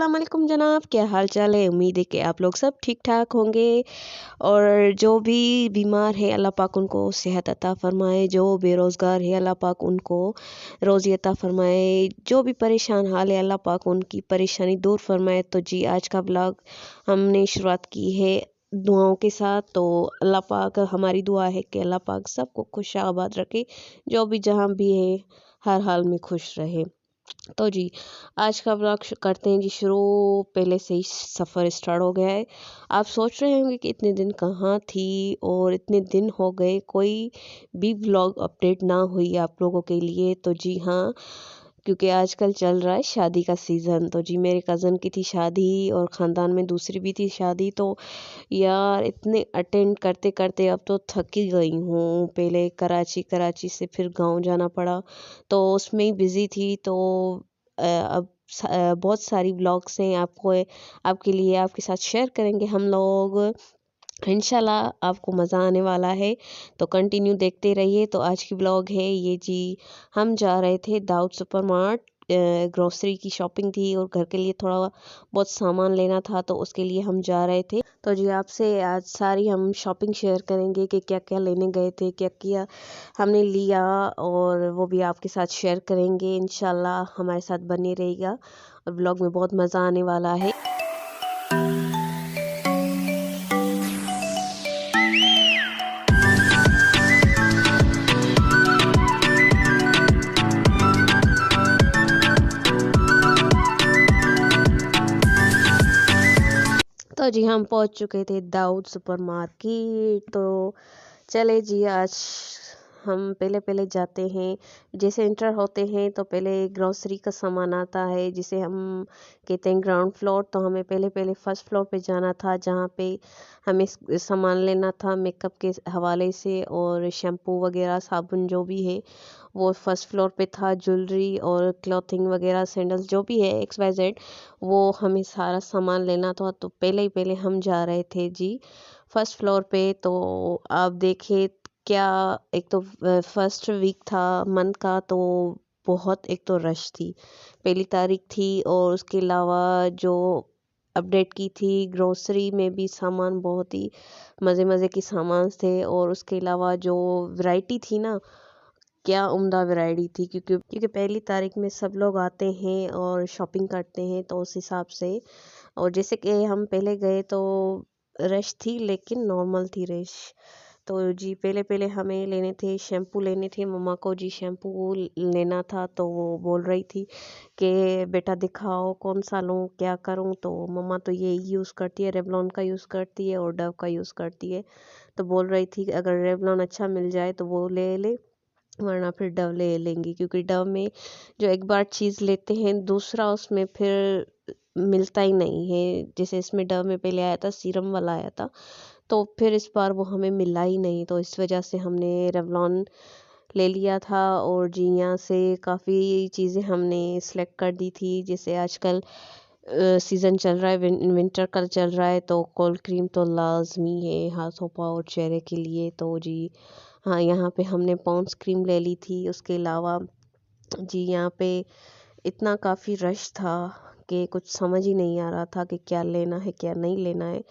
अस्सलाम वालेकुम जनाब, क्या हाल चाल है। उम्मीद है कि आप लोग सब ठीक ठाक होंगे। और जो भी बीमार है अल्लाह पाक उनको सेहत अता फरमाए, जो बेरोज़गार है अल्लाह पाक उनको रोज़ी अता फरमाए, जो भी परेशान हाल है अल्लाह पाक उनकी परेशानी दूर फरमाए। तो जी आज का ब्लॉग हमने शुरुआत की है दुआओं के साथ। तो अल्लाह पाक हमारी दुआ है कि अल्लाह पाक सबको खुश आबाद रखे, जो भी जहाँ भी है हर हाल में खुश रहे। तो जी आज का व्लॉग करते हैं जी शुरू। पहले से ही सफ़र स्टार्ट हो गया है। आप सोच रहे होंगे कि इतने दिन कहाँ थी और इतने दिन हो गए कोई भी व्लॉग अपडेट ना हुई आप लोगों के लिए। तो जी हाँ, क्योंकि आजकल चल रहा है शादी का सीज़न। तो जी मेरे कज़न की थी शादी और ख़ानदान में दूसरी भी थी शादी। तो यार इतने अटेंड करते करते अब तो थक ही गई हूँ। पहले कराची, कराची से फिर गांव जाना पड़ा, तो उसमें ही बिज़ी थी। तो अब बहुत सारी व्लॉग्स हैं आपके लिए आपके साथ शेयर करेंगे हम लोग। इंशाल्लाह आपको मज़ा आने वाला है, तो कंटिन्यू देखते रहिए। तो आज की व्लॉग है ये जी। हम जा रहे थे दाऊद सुपरमार्ट, ग्रोसरी की शॉपिंग थी और घर के लिए थोड़ा बहुत सामान लेना था, तो उसके लिए हम जा रहे थे। तो जी आपसे आज सारी हम शॉपिंग शेयर करेंगे कि क्या क्या लेने गए थे, क्या क्या हमने लिया, और वो भी आपके साथ शेयर करेंगे। इंशाल्लाह हमारे साथ बने रहिएगा और व्लॉग में बहुत मज़ा आने वाला है। तो जी हम पहुंच चुके थे दाऊद सुपरमार्केट। तो चले जी आज हम पहले पहले जाते हैं। जैसे एंटर होते हैं तो पहले ग्रोसरी का सामान आता है जिसे हम कहते हैं ग्राउंड फ्लोर। तो हमें पहले पहले फर्स्ट फ्लोर पे जाना था, जहाँ पे हमें सामान लेना था मेकअप के हवाले से, और शैम्पू वगैरह साबुन जो भी है वो फर्स्ट फ्लोर पे था। ज्वेलरी और क्लॉथिंग वगैरह सैंडल्स जो भी है XYZ, वो हमें सारा सामान लेना था। तो पहले ही पहले हम जा रहे थे जी फर्स्ट फ्लोर पे। तो आप देखे क्या, एक तो फर्स्ट वीक था मंथ का, तो बहुत एक तो रश थी, पहली तारीख थी। और उसके अलावा जो अपडेट की थी ग्रोसरी में भी सामान बहुत ही मज़े मज़े के सामान थे। और उसके अलावा जो वैरायटी थी ना, क्या उम्दा वैरायटी थी, क्योंकि पहली तारीख में सब लोग आते हैं और शॉपिंग करते हैं, तो उस हिसाब से। और जैसे कि हम पहले गए तो रश थी, लेकिन नॉर्मल थी रश। तो जी पहले पहले हमें लेने थे शैम्पू, लेने थे मम्मा को जी शैम्पू लेना था। तो वो बोल रही थी कि बेटा दिखाओ कौन सा लूँ, क्या करूँ। तो मम्मा तो ये यूज़ करती है, रेवलॉन का यूज़ करती है और डव का यूज़ करती है। तो बोल रही थी कि अगर रेवलॉन अच्छा मिल जाए तो वो ले ले, वरना फिर डव ले लेंगी। क्योंकि डव में जो एक बार चीज़ लेते हैं दूसरा उसमें फिर मिलता ही नहीं है। जैसे इसमें डव में पहले आया था सीरम वाला आया था, तो फिर इस बार वो हमें मिला ही नहीं। तो इस वजह से हमने रेवलॉन ले लिया था। और जी यहाँ से काफ़ी चीज़ें हमने सेलेक्ट कर दी थी। जैसे आजकल सीज़न चल रहा है, विंटर का चल रहा है, तो कोल्ड क्रीम तो लाजमी है हाथों पाँव और चेहरे के लिए। तो जी हाँ, यहाँ पे हमने पॉन्ड्स क्रीम ले ली थी। उसके अलावा जी यहाँ पे इतना काफ़ी रश था कि कुछ समझ ही नहीं आ रहा था कि क्या लेना है क्या नहीं लेना है।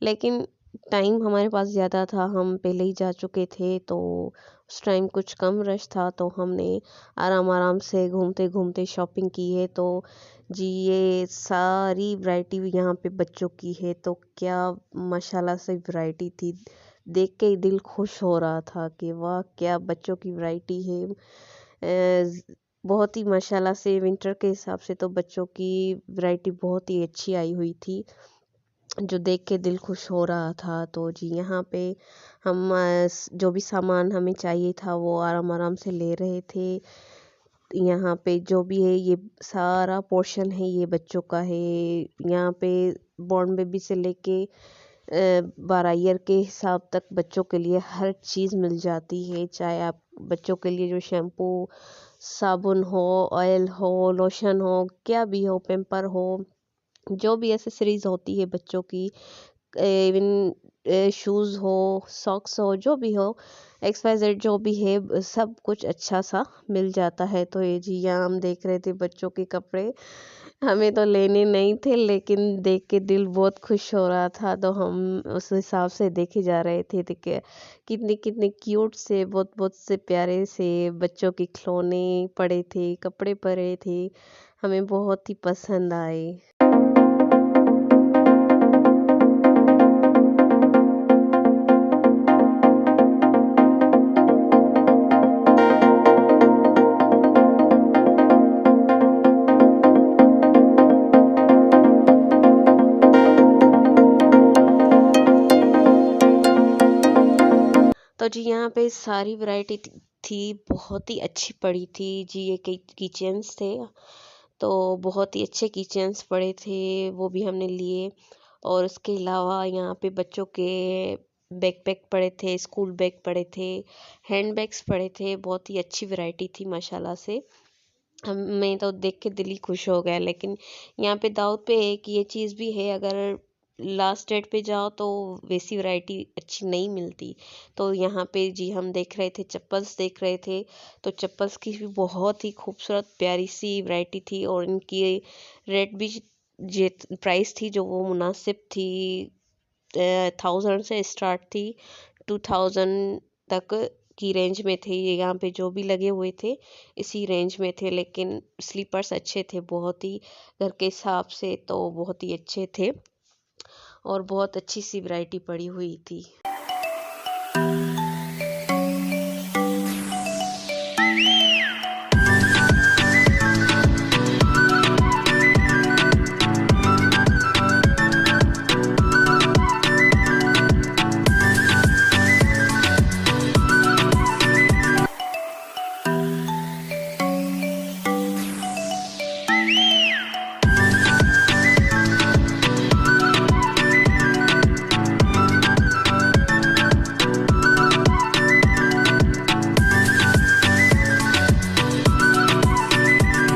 लेकिन टाइम हमारे पास ज़्यादा था, हम पहले ही जा चुके थे, तो उस टाइम कुछ कम रश था। तो हमने आराम आराम से घूमते घूमते शॉपिंग की है। तो जी ये सारी वैरायटी यहाँ पे बच्चों की है। तो क्या माशाल्लाह से वैरायटी थी, देख के ही दिल खुश हो रहा था कि वाह क्या बच्चों की वैरायटी है। बहुत ही माशाल्लाह से विंटर के हिसाब से तो बच्चों की वैरायटी बहुत ही अच्छी आई हुई थी, जो देख के दिल खुश हो रहा था। तो जी यहाँ पे हम जो भी सामान हमें चाहिए था वो आराम आराम से ले रहे थे। यहाँ पे जो भी है ये सारा पोर्शन है ये बच्चों का है। यहाँ पे बॉर्न बेबी से लेके 12 ईयर के हिसाब तक बच्चों के लिए हर चीज़ मिल जाती है। चाहे आप बच्चों के लिए जो शैम्पू साबुन हो, ऑयल हो, लोशन हो, क्या भी हो, पेम्पर हो, जो भी एसेसरीज होती है बच्चों की, इवन शूज़ हो, सॉक्स हो, जो भी हो, XYZ जो भी है सब कुछ अच्छा सा मिल जाता है। तो ये जी यहाँ हम देख रहे थे बच्चों के कपड़े, हमें तो लेने नहीं थे, लेकिन देख के दिल बहुत खुश हो रहा था, तो हम उस हिसाब से देखे जा रहे थे। तो कितने कितने क्यूट से, बहुत बहुत से प्यारे से बच्चों के खिलौने पड़े थे, कपड़े पड़े थे, हमें बहुत ही पसंद आए। तो जी यहाँ पे सारी वैरायटी थी, बहुत ही अच्छी पड़ी थी जी। ये किचन्स थे, तो बहुत ही अच्छे किचन्स पड़े थे, वो भी हमने लिए। और उसके अलावा यहाँ पे बच्चों के बैकपैक पड़े थे, स्कूल बैग पड़े थे, हैंड बैग्स पड़े थे, बहुत ही अच्छी वैरायटी थी माशाल्लाह से। हमें तो देख के दिल ही खुश हो गया। लेकिन यहाँ पे दाऊद पे एक ये चीज़ भी है, अगर लास्ट डेट पे जाओ तो वैसी वैरायटी अच्छी नहीं मिलती। तो यहाँ पे जी हम देख रहे थे, चप्पल्स देख रहे थे, तो चप्पल्स की भी बहुत ही खूबसूरत प्यारी सी वैरायटी थी। और इनकी रेट भी जे प्राइस थी जो वो मुनासिब थी। 1000 से स्टार्ट थी, 2000 तक की रेंज में थे। ये यहाँ पे जो भी लगे हुए थे इसी रेंज में थे। लेकिन स्लीपर्स अच्छे थे बहुत ही, घर के हिसाब से तो बहुत ही अच्छे थे, और बहुत अच्छी सी वैरायटी पड़ी हुई थी।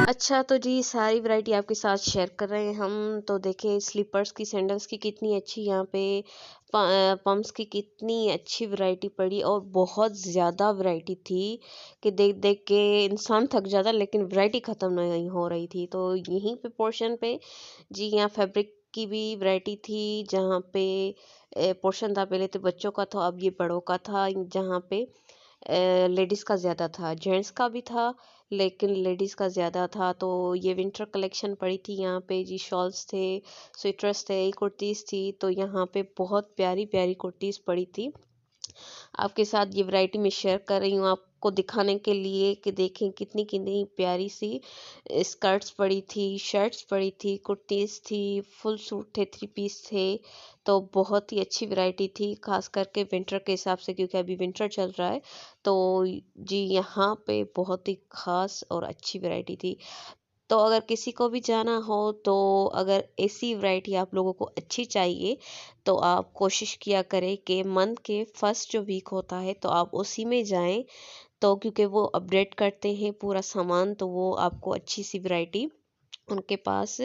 अच्छा, तो जी सारी वैरायटी आपके साथ शेयर कर रहे हैं हम। तो देखें स्लीपर्स की, सैंडल्स की कितनी अच्छी यहाँ पे, पम्प्स की कितनी अच्छी वैरायटी पड़ी, और बहुत ज़्यादा वैरायटी थी कि देख देख के इंसान थक जाता, लेकिन वैरायटी ख़त्म नहीं हो रही थी। तो यहीं पे पोर्शन पे जी यहाँ फैब्रिक की भी वैरायटी थी, जहाँ पे पोर्शन था पहले तो बच्चों का था, अब ये बड़ों का था। जहाँ पे लेडीज़ का ज़्यादा था, जेंट्स का भी था, लेकिन लेडीज़ का ज़्यादा था। तो ये विंटर कलेक्शन पड़ी थी यहाँ पे जी। शॉल्स थे, स्वेटर्स थे, कुर्तीज़ थी, तो यहाँ पे बहुत प्यारी प्यारी कुर्तीज़ पड़ी थी। आपके साथ ये वैरायटी मैं शेयर कर रही हूँ आपको दिखाने के लिए कि देखें कितनी कितनी प्यारी सी स्कर्ट्स पड़ी थी, शर्ट्स पड़ी थी, कुर्तीज़ थी, फुल सूट थे, थ्री पीस थे। तो बहुत ही अच्छी वैरायटी थी, खास करके विंटर के हिसाब से, क्योंकि अभी विंटर चल रहा है। तो जी यहाँ पे बहुत ही खास और अच्छी वैरायटी थी। तो अगर किसी को भी जाना हो, तो अगर ऐसी वैरायटी आप लोगों को अच्छी चाहिए, तो आप कोशिश किया करें कि मंथ के फर्स्ट जो वीक होता है तो आप उसी में जाएं। तो क्योंकि वो अपडेट करते हैं पूरा सामान, तो वो आपको अच्छी सी वैरायटी उनके पास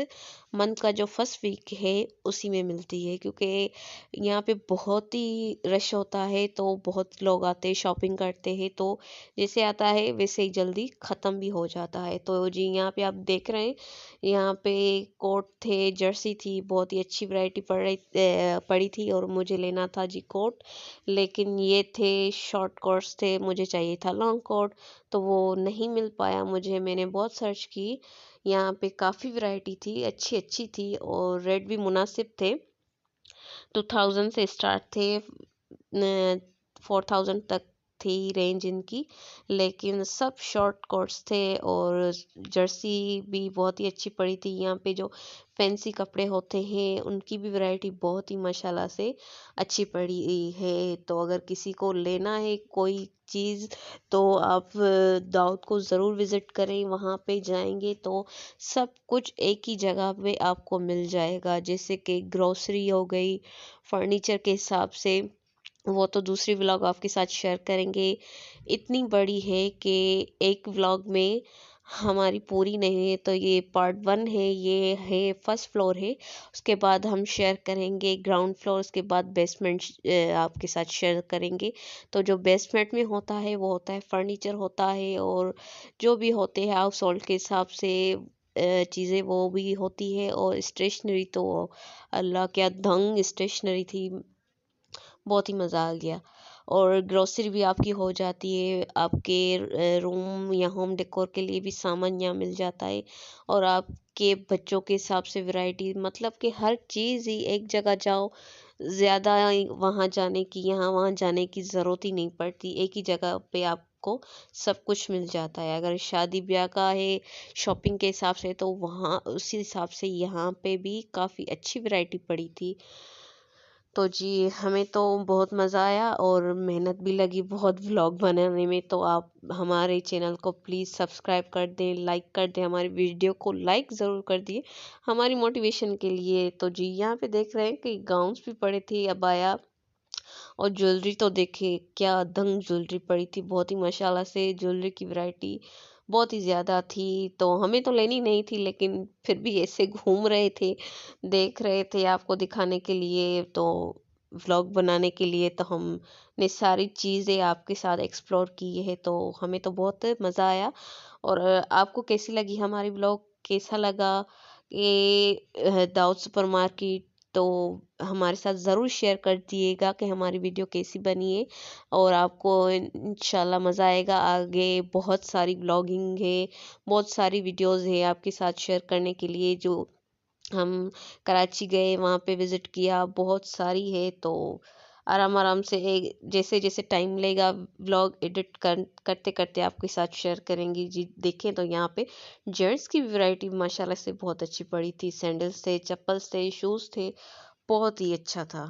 मंथ का जो फर्स्ट वीक है उसी में मिलती है। क्योंकि यहाँ पे बहुत ही रश होता है, तो बहुत लोग आते हैं, शॉपिंग करते हैं, तो जैसे आता है वैसे ही जल्दी ख़त्म भी हो जाता है। तो जी यहाँ पे आप देख रहे हैं, यहाँ पे कोट थे, जर्सी थी, बहुत ही अच्छी वैरायटी पड़ी थी। और मुझे लेना था जी कोट, लेकिन ये थे शॉर्ट कोट्स थे, मुझे चाहिए था लॉन्ग कोट, तो वो नहीं मिल पाया मुझे। मैंने बहुत सर्च की, यहाँ पे काफ़ी वैरायटी थी, अच्छी अच्छी थी, और रेट भी मुनासिब थे। 2000 से स्टार्ट थे, 4000 तक थी रेंज इनकी। लेकिन सब शॉर्ट कोट्स थे, और जर्सी भी बहुत ही अच्छी पड़ी थी। यहाँ पे जो फैंसी कपड़े होते हैं उनकी भी वैरायटी बहुत ही माशाल्लाह से अच्छी पड़ी है। तो अगर किसी को लेना है कोई चीज़, तो आप दाऊद को ज़रूर विज़िट करें। वहाँ पे जाएंगे तो सब कुछ एक ही जगह पे आपको मिल जाएगा। जैसे कि ग्रोसरी हो गई, फर्नीचर के हिसाब से, वो तो दूसरी व्लॉग आपके साथ शेयर करेंगे। इतनी बड़ी है कि एक व्लॉग में हमारी पूरी नहीं है। तो ये पार्ट 1 है, ये है फर्स्ट फ्लोर है। उसके बाद हम शेयर करेंगे ग्राउंड फ्लोर, उसके बाद बेसमेंट आपके साथ शेयर करेंगे। तो जो बेसमेंट में होता है वो होता है फर्नीचर होता है, और जो भी होते हैं हाउस होल्ड के हिसाब से, चीज़ें वो भी होती है। और स्टेशनरी तो अल्लाह क्या दंग स्टेशनरी थी, बहुत ही मज़ा आ गया। और ग्रोसरी भी आपकी हो जाती है, आपके रूम या होम डेकोर के लिए भी सामान यहाँ मिल जाता है। और आपके बच्चों के हिसाब से वैरायटी, मतलब कि हर चीज़ ही एक जगह जाओ, ज़्यादा वहाँ जाने की यहाँ वहाँ जाने की ज़रूरत ही नहीं पड़ती, एक ही जगह पे आपको सब कुछ मिल जाता है। अगर शादी ब्याह का है शॉपिंग के हिसाब से, तो वहाँ उसी हिसाब से यहाँ पे भी काफ़ी अच्छी वैरायटी पड़ी थी। तो जी हमें तो बहुत मज़ा आया और मेहनत भी लगी बहुत व्लॉग बनाने में। तो आप हमारे चैनल को प्लीज़ सब्सक्राइब कर दें, लाइक कर दें, हमारी वीडियो को लाइक ज़रूर कर दिए हमारी मोटिवेशन के लिए। तो जी यहाँ पे देख रहे हैं कि गाउन्स भी पड़े थे, अबाया और ज्वेलरी तो देखिए क्या दंग ज्वेलरी पड़ी थी, बहुत ही माशाल्लाह से ज्वेलरी की वैरायटी बहुत ही ज़्यादा थी। तो हमें तो लेनी नहीं थी, लेकिन फिर भी ऐसे घूम रहे थे, देख रहे थे आपको दिखाने के लिए, तो व्लॉग बनाने के लिए, तो हमने सारी चीज़ें आपके साथ एक्सप्लोर की है। तो हमें तो बहुत मज़ा आया। और आपको कैसी लगी हमारी व्लॉग, कैसा लगा ये दाऊद सुपरमार्केट, तो हमारे साथ ज़रूर शेयर कर दिएगा कि हमारी वीडियो कैसी बनी है। और आपको इंशाल्लाह मज़ा आएगा। आगे बहुत सारी ब्लॉगिंग है, बहुत सारी वीडियोस है आपके साथ शेयर करने के लिए। जो हम कराची गए वहाँ पे विज़िट किया, बहुत सारी है। तो आराम आराम से एक जैसे जैसे टाइम लेगा व्लॉग एडिट करते करते आपके साथ शेयर करेंगी। जी देखें तो यहाँ पे जेंट्स की वैरायटी माशाल्लाह से बहुत अच्छी पड़ी थी, सैंडल्स थे, चप्पल्स थे, शूज़ थे, बहुत ही अच्छा था।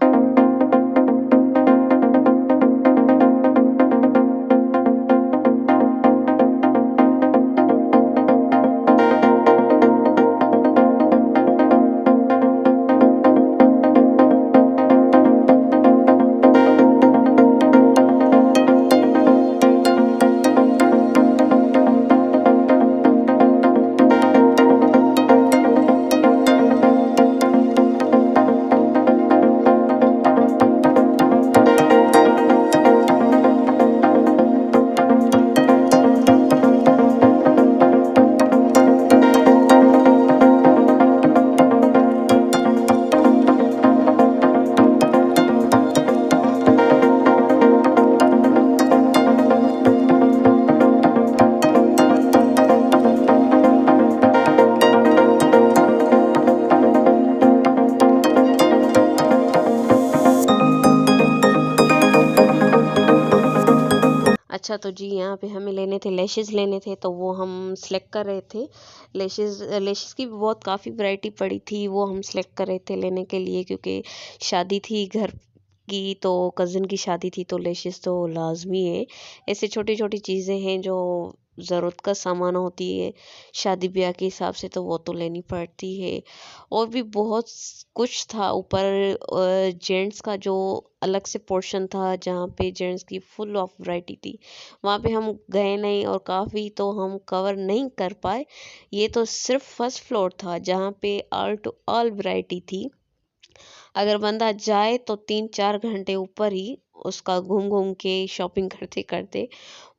अच्छा तो जी यहाँ पे हमें लेने थे लैशेज़ लेने थे, तो वो हम सेलेक्ट कर रहे थे। लैशेज़ की भी बहुत काफ़ी वैरायटी पड़ी थी, वो हम सेलेक्ट कर रहे थे लेने के लिए, क्योंकि शादी थी घर की, तो कज़िन की शादी थी, तो लैशेज़ तो लाजमी है। ऐसे छोटी छोटी चीज़ें हैं जो ज़रूरत का सामान होती है शादी ब्याह के हिसाब से, तो वो तो लेनी पड़ती है। और भी बहुत कुछ था ऊपर। जेंट्स का जो अलग से पोर्शन था जहाँ पे जेंट्स की फुल ऑफ वैरायटी थी, वहाँ पे हम गए नहीं और काफ़ी तो हम कवर नहीं कर पाए। ये तो सिर्फ फर्स्ट फ्लोर था जहाँ पे ऑल टू ऑल वैरायटी थी। अगर बंदा जाए तो 3-4 घंटे ऊपर ही उसका घूम घूम के शॉपिंग करते करते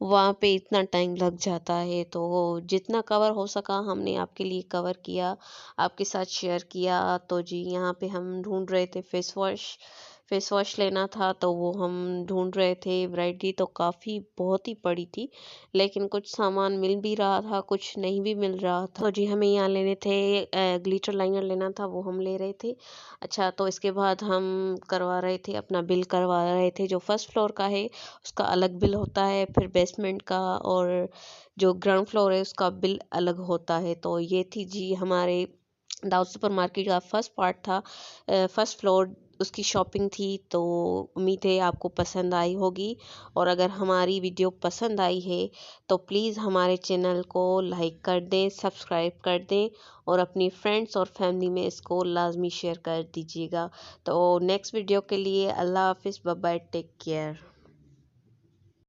वहाँ पे इतना टाइम लग जाता है। तो जितना कवर हो सका हमने आपके लिए कवर किया, आपके साथ शेयर किया। तो जी यहाँ पे हम ढूंढ रहे थे फेस वॉश लेना था, तो वो हम ढूंढ रहे थे। वैरायटी तो काफ़ी बहुत ही पड़ी थी, लेकिन कुछ सामान मिल भी रहा था, कुछ नहीं भी मिल रहा था। तो जी हमें यहाँ लेने थे ग्लिटर लाइनर लेना था, वो हम ले रहे थे। अच्छा तो इसके बाद हम करवा रहे थे, अपना बिल करवा रहे थे। जो फर्स्ट फ्लोर का है उसका अलग बिल होता है, फिर बेसमेंट का और जो ग्राउंड फ्लोर है उसका बिल अलग होता है। तो ये थी जी हमारे दाऊद सुपर मार्केट का फर्स्ट पार्ट था, फर्स्ट फ्लोर उसकी शॉपिंग थी। तो उम्मीद है आपको पसंद आई होगी। और अगर हमारी वीडियो पसंद आई है तो प्लीज़ हमारे चैनल को लाइक कर दें, सब्सक्राइब कर दें और अपनी फ्रेंड्स और फैमिली में इसको लाजमी शेयर कर दीजिएगा। तो नेक्स्ट वीडियो के लिए अल्लाह हाफिज़, बाय बाय, टेक केयर।